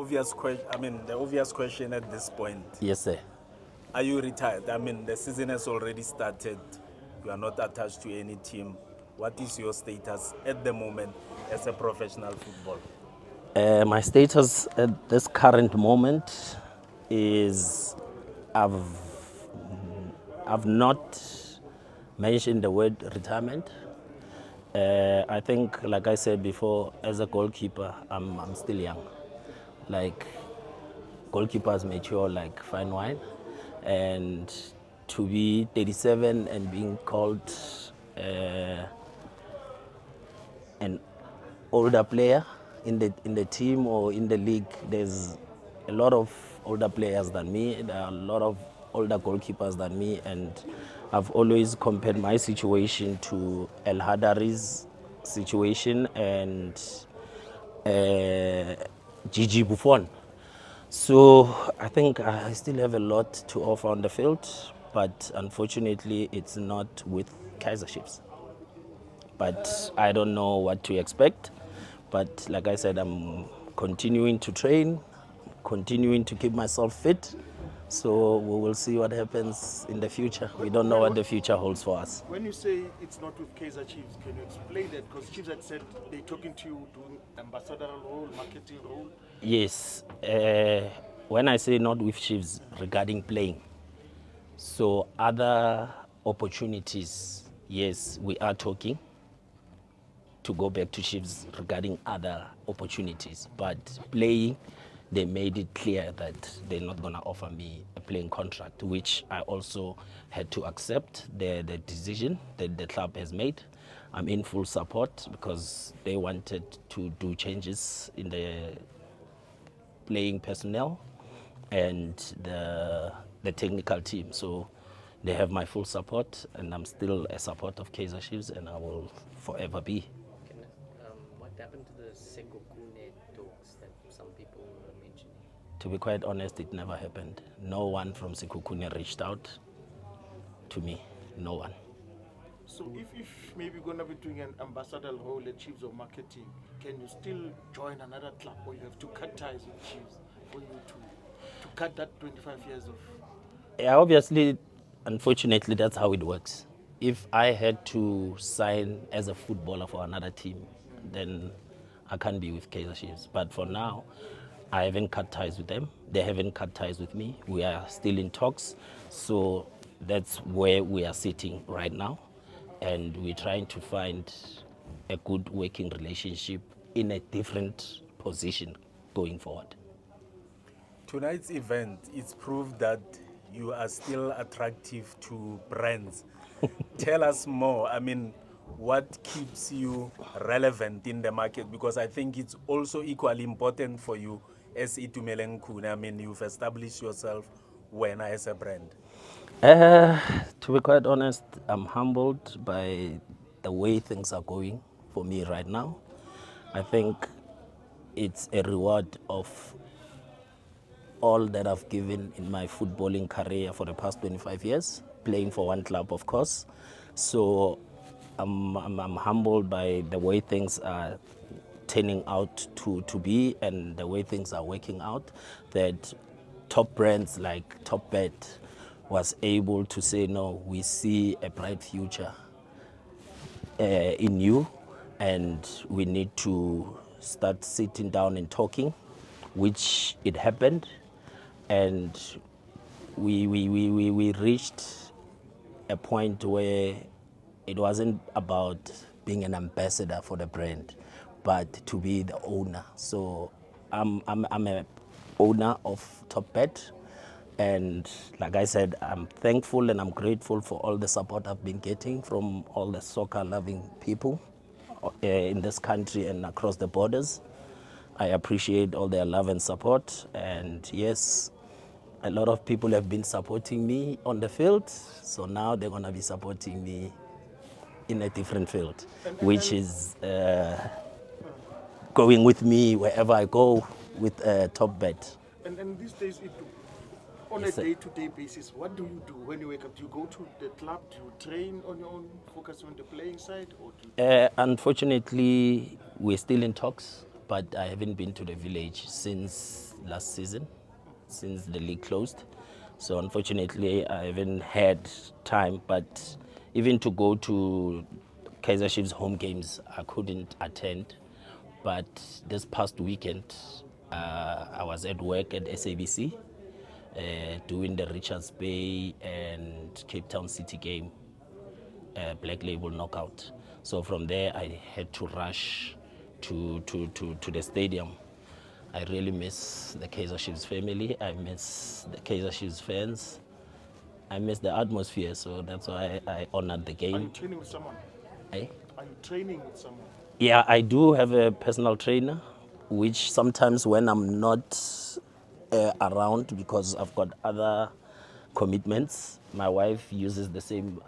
obvious question. I mean, the obvious question at this point: Yes, sir. are you retired? I mean, the season has already started. You are not attached to any team. What is your status at the moment as a professional footballer? My status at this current moment is I've I've not mentioned the word retirement. I think, like I said before, as a goalkeeper, I'm still young. Like goalkeepers mature like fine wine, and to be 37 and being called an older player in the team or in the league, there's a lot of older players than me. There are a lot of older goalkeepers than me, and I've always compared my situation to El Hadari's situation and Gigi Buffon. So I think I still have a lot to offer on the field, but unfortunately it's not with Kaizer Chiefs. But I don't know what to expect. But like I said, I'm continuing to train, continuing to keep myself fit. So we will see what happens in the future. We don't know what the future holds for us. When you say it's not with Kaizer Chiefs, can you explain that? Because Chiefs had said they're talking to you, doing ambassadorial role, marketing role. Yes. When I say not with Chiefs regarding playing, so other opportunities, yes, we are talking to go back to Chiefs regarding other opportunities. But playing, they made it clear that they're not going to offer me a playing contract, which I also had to accept the decision that the club has made. I'm in full support because they wanted to do changes in the playing personnel and the technical team. So they have my full support, and I'm still a support of Kaizer Chiefs, and I will forever be. What happened to the Seko Khune talks that some people were mentioning? To be quite honest, it never happened. No one from Sekhukhune reached out to me. No one. So if maybe you're going to be doing an ambassadorial role at Chiefs or marketing, can you still join another club, or you have to cut ties with Chiefs for you to cut that 25 years of... Yeah, obviously, unfortunately, that's how it works. If I had to sign as a footballer for another team, then I can't be with Kaizer Chiefs. But for now, I haven't cut ties with them. They haven't cut ties with me. We are still in talks. So that's where we are sitting right now. And we're trying to find a good working relationship in a different position going forward. Tonight's event is proof that you are still attractive to brands. Tell us more. I mean, what keeps you relevant in the market? Because I think it's also equally important for you as Itumeleng Khune. I mean, you've established yourself when as a brand. To be quite honest, I'm humbled by the way things are going for me right now. I think it's a reward of all that I've given in my footballing career for the past 25 years, playing for one club, of course. So I'm humbled by the way things are turning out to be and the way things are working out, that top brands like Top Bet was able to say, no, we see a bright future in you, and we need to start sitting down and talking, which it happened. And we reached a point where it wasn't about being an ambassador for the brand, but to be the owner. So I'm a owner of Top Bet, and like I said, I'm thankful and I'm grateful for all the support I've been getting from all the soccer loving people in this country and across the borders. I appreciate all their love and support, and yes, a lot of people have been supporting me on the field, so now they're going to be supporting me in a different field, which is going with me wherever I go with Top Bet. And these days, on Yes, a sir. day-to-day basis, what do you do when you wake up? Do you go to the club? Do you train on your own, focus on the playing side? Or do you... Unfortunately, we're still in talks but I haven't been to the village since last season, since the league closed. So unfortunately, I haven't had time, but even to go to Kaizer Chiefs home games, I couldn't attend. But this past weekend, I was at work at SABC, doing the Richards Bay and Cape Town City game, Black Label knockout. So from there, I had to rush to the stadium. I really miss the Kaizer Chiefs family. I miss the Kaizer Chiefs fans. I miss the atmosphere, so that's why I honored the Are you game. training with someone? Eh? Are you training with someone? Yeah, I do have a personal trainer, which sometimes when I'm not around because I've got other commitments, my wife uses the same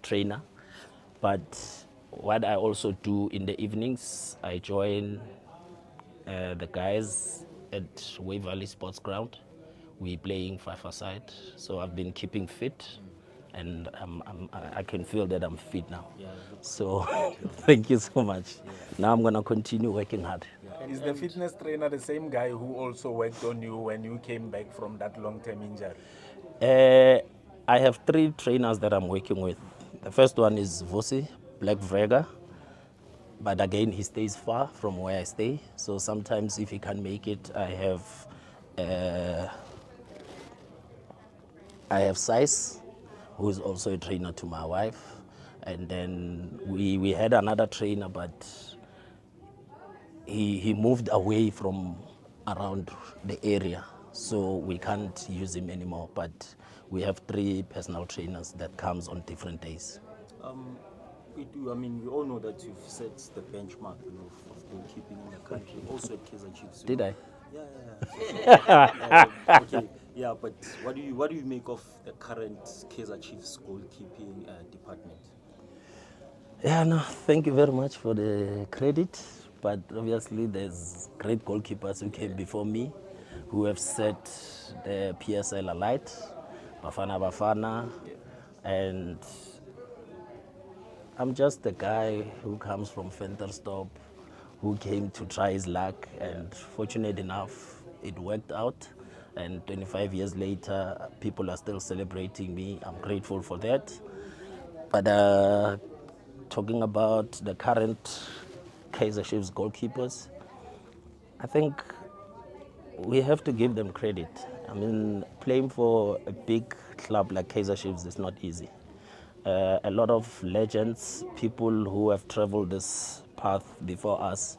trainer. But what I also do in the evenings, I join the guys at Waverley Sports Ground. We're playing five-a-side, so I've been keeping fit, and I can feel that I'm fit now. So thank you so much. Now I'm gonna continue working hard. Is the fitness trainer the same guy who also worked on you when you came back from that long-term injury? I have 3 trainers that I'm working with. The first one is Vosi, Black Vrega, but again, he stays far from where I stay. So sometimes if he can't make it, I have Sais, who is also a trainer to my wife. And then we had another trainer, but he moved away from around the area. So we can't use him anymore. But we have 3 personal trainers that comes on different days. I mean, we all know that you've set the benchmark, of goalkeeping in the country, also at Kaizer Chiefs. Did I? Yeah. Okay. Yeah, but what do you make of the current Kaizer Chiefs goalkeeping department? Yeah, no, thank you very much for the credit. But obviously, there's great goalkeepers who came before me, who have set the PSL alight, Bafana Bafana, and I'm just the guy who comes from Ventersdorp, who came to try his luck, and fortunate enough, it worked out. And 25 years later, people are still celebrating me. I'm grateful for that. But talking about the current Kaizer Chiefs goalkeepers, I think we have to give them credit. I mean, playing for a big club like Kaizer Chiefs is not easy. A lot of legends, people who have traveled this path before us,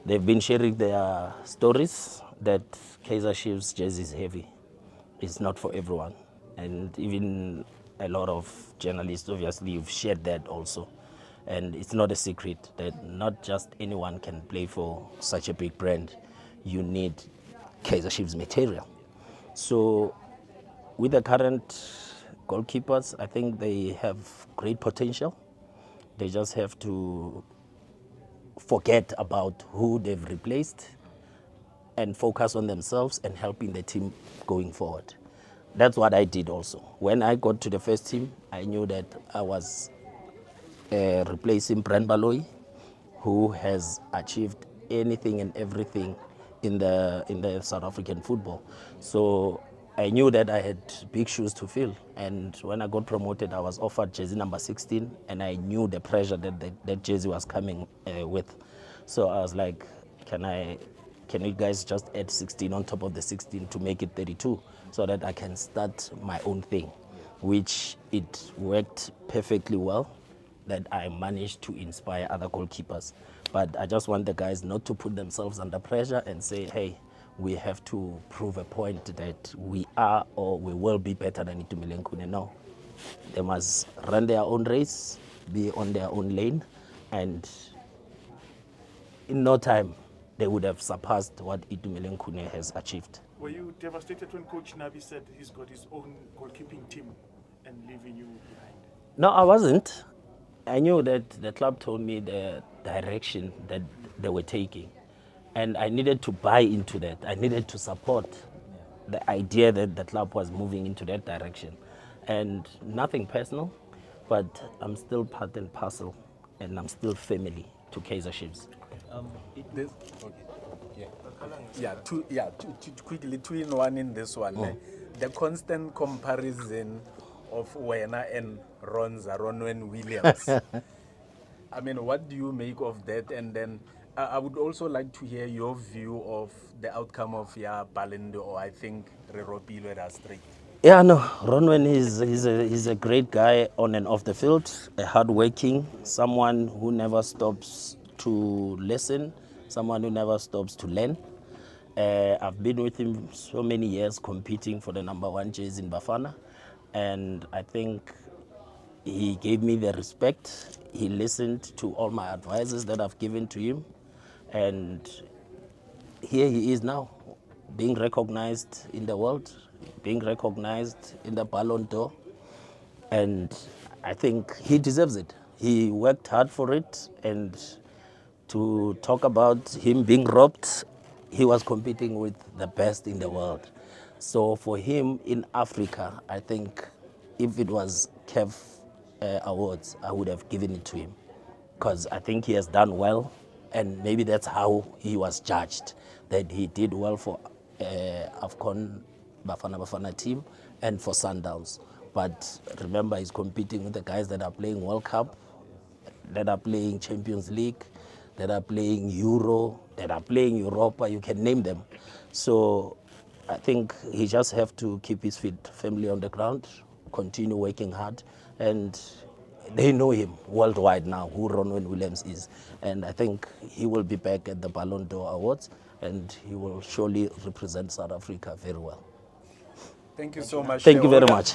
they've been sharing their stories that Kaizer Chiefs jersey is heavy. It's not for everyone. And even a lot of journalists, obviously, have shared that also. And it's not a secret that not just anyone can play for such a big brand. You need Kaizer Chiefs material. So with the current goalkeepers, I think they have great potential. They just have to forget about who they've replaced and focus on themselves and helping the team going forward. That's what I did also. When I got to the first team, I knew that I was replacing Brand Baloy, who has achieved anything and everything in the South African football. So I knew that I had big shoes to fill. And when I got promoted, I was offered jersey number 16, and I knew the pressure that jersey was coming with. So I was like, can you guys just add 16 on top of the 16 to make it 32 so that I can start my own thing, which it worked perfectly well, that I managed to inspire other goalkeepers. But I just want the guys not to put themselves under pressure and say, hey, we have to prove a point that we are or we will be better than Itumeleng Khune. No. They must run their own race, be on their own lane, and in no time, they would have surpassed what Itumeleng Khune has achieved. Were you devastated when Coach Nabi said he's got his own goalkeeping team and leaving you behind? No, I wasn't. I knew that the club told me the direction that they were taking. And I needed to buy into that. I needed to support the idea that the club was moving into that direction. And nothing personal, but I'm still part and parcel, and I'm still family to Kaizer Chiefs. This, okay. Quickly, 2-in-1 in this one. The constant comparison of Wena and Ronwen Williams. I mean, what do you make of that? And then I would also like to hear your view of the outcome of Ballon, or I think Reropilo at straight. Yeah, no, Ronwen he's a great guy on and off the field, a hardworking, someone who never stops to listen, someone who never stops to learn. I've been with him so many years competing for the #1 jersey in Bafana, and I think he gave me the respect. He listened to all my advices that I've given to him, and here he is now, being recognized in the world, being recognized in the Ballon d'Or, and I think he deserves it. He worked hard for it, and to talk about him being robbed, he was competing with the best in the world. So for him in Africa, I think if it was CAF awards, I would have given it to him, because I think he has done well, and maybe that's how he was judged, that he did well for AFCON Bafana Bafana team and for Sundowns. But remember, he's competing with the guys that are playing World Cup, that are playing Champions League, that are playing Euro, that are playing Europa, you can name them. So I think he just have to keep his feet firmly on the ground, continue working hard, and they know him worldwide now, who Ronwen Williams is. And I think he will be back at the Ballon d'Or Awards, and he will surely represent South Africa very well. Thank you so much. Thank you very much.